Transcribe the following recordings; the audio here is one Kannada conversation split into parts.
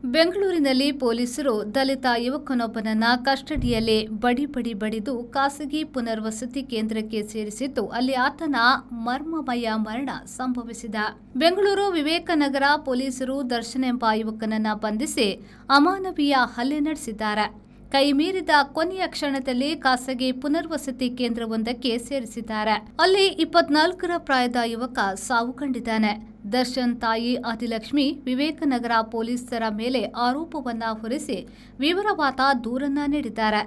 ಬೆಂಗಳೂರಿನಲ್ಲಿ ಪೊಲೀಸರು ದಲಿತ ಯುವಕನೊಬ್ಬನನ್ನ ಕಸ್ಟಡಿಯಲ್ಲಿ ಬಡಿದು ಖಾಸಗಿ ಪುನರ್ವಸತಿ ಕೇಂದ್ರಕ್ಕೆ ಸೇರಿಸಿದ್ದು, ಅಲ್ಲಿ ಆತನ ಮರ್ಮಮಯ ಮರಣ ಸಂಭವಿಸಿದೆ. ಬೆಂಗಳೂರು ವಿವೇಕನಗರ ಪೊಲೀಸರು ದರ್ಶನ್ ಎಂಬ ಯುವಕನನ್ನ ಬಂಧಿಸಿ ಅಮಾನವೀಯ ಹಲ್ಲೆ ನಡೆಸಿದ್ದಾರೆ. ಕೈ ಮೀರಿದ ಕೊನೆಯ ಕ್ಷಣದಲ್ಲಿ ಖಾಸಗಿ ಪುನರ್ವಸತಿ ಕೇಂದ್ರವೊಂದಕ್ಕೆ ಸೇರಿಸಿದ್ದಾರೆ. ಅಲ್ಲಿ 24ರ ಪ್ರಾಯದ ಯುವಕ ಸಾವು ಕಂಡಿದ್ದಾನೆ. ದರ್ಶನ್ ತಾಯಿ ಆದಿಲಕ್ಷ್ಮಿ ವಿವೇಕನಗರ ಪೊಲೀಸರ ಮೇಲೆ ಆರೋಪವನ್ನ ಹೊರಿಸಿ ವಿವರವಾದ ದೂರನ್ನ ನೀಡಿದ್ದಾರೆ.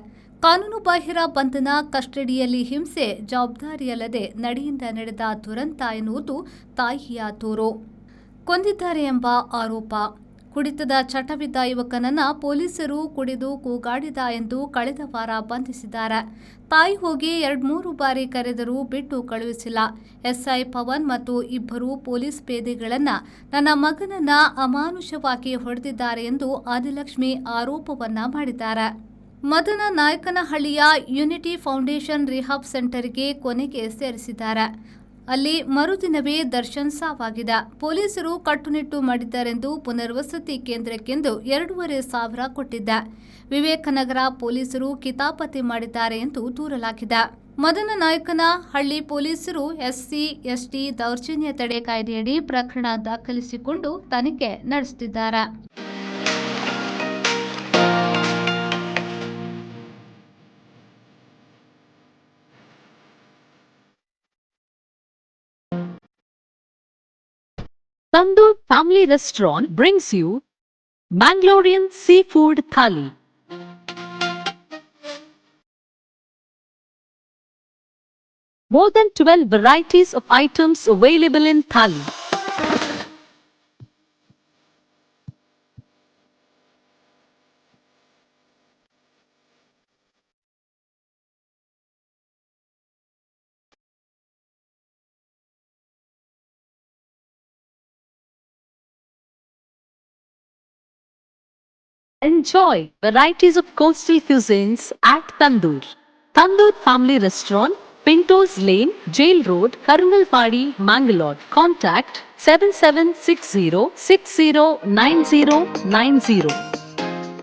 ಕಾನೂನುಬಾಹಿರ ಬಂಧನ, ಕಸ್ಟಡಿಯಲ್ಲಿ ಹಿಂಸೆ, ಜವಾಬ್ದಾರಿಯಲ್ಲದೆ ನಡೆಯಿಂದ ನಡೆದ ದುರಂತ ಎನ್ನುವುದು ತಾಯಿಯ ದೂರು. ಕೊಂದಿದ್ದಾರೆ ಎಂಬ ಆರೋಪ. ಕುಡಿತದ ಚಟವಿದ್ದ ಯುವಕನನ್ನ ಪೊಲೀಸರು ಕುಡಿದು ಕೂಗಾಡಿದ ಎಂದು ಕಳೆದ ವಾರ ಬಂಧಿಸಿದ್ದಾರೆ. ತಾಯಿ ಹೋಗಿ 2-3 ಬಾರಿ ಕರೆದರೂ ಬಿಟ್ಟು ಕಳುಹಿಸಿಲ್ಲ. ಎಸ್ಐ ಪವನ್ ಮತ್ತು ಇಬ್ಬರು ಪೊಲೀಸ್ ಪೇದೆಗಳನ್ನ ನನ್ನ ಮಗನನ್ನ ಅಮಾನುಷವಾಗಿ ಹೊಡೆದಿದ್ದಾರೆ ಎಂದು ಆದಿಲಕ್ಷ್ಮಿ ಆರೋಪವನ್ನ ಮಾಡಿದ್ದಾರೆ. ಮದನ ನಾಯಕನಹಳ್ಳಿಯ ಯುನಿಟಿ ಫೌಂಡೇಶನ್ ರಿಹಾಬ್ ಸೆಂಟರ್ಗೆ ಕೊನೆಗೆ ಸೇರಿಸಿದ್ದಾರೆ. ಅಲ್ಲಿ ಮರುದಿನವೇ ದರ್ಶನ್ ಸಾವಾಗಿದೆ. ಪೊಲೀಸರು ಕಟ್ಟುನಿಟ್ಟು ಮಾಡಿದ್ದಾರೆಂದು ಪುನರ್ವಸತಿ ಕೇಂದ್ರಕ್ಕೆಂದು 2,500 ಕೊಟ್ಟಿದ್ದ ವಿವೇಕನಗರ ಪೊಲೀಸರು ಕಿತಾಪತಿ ಮಾಡಿದ್ದಾರೆ ಎಂದು ದೂರಲಾಗಿದೆ. ಮದನ ನಾಯಕನ ಹಳ್ಳಿ ಪೊಲೀಸರು SC/ST ದೌರ್ಜನ್ಯ ತಡೆ ಕಾಯ್ದೆಯಡಿ ಪ್ರಕರಣ ದಾಖಲಿಸಿಕೊಂಡು ತನಿಖೆ ನಡೆಸುತ್ತಿದ್ದಾರೆ. Tandoor Family Restaurant brings you Mangalorean Seafood Thali. More than 12 varieties of items available in Thali. Enjoy varieties of coastal cuisines at Tandoor. Tandoor Family Restaurant, Pintos Lane, Jail Road, Karungalpadi, Mangalore. Contact 7760609090.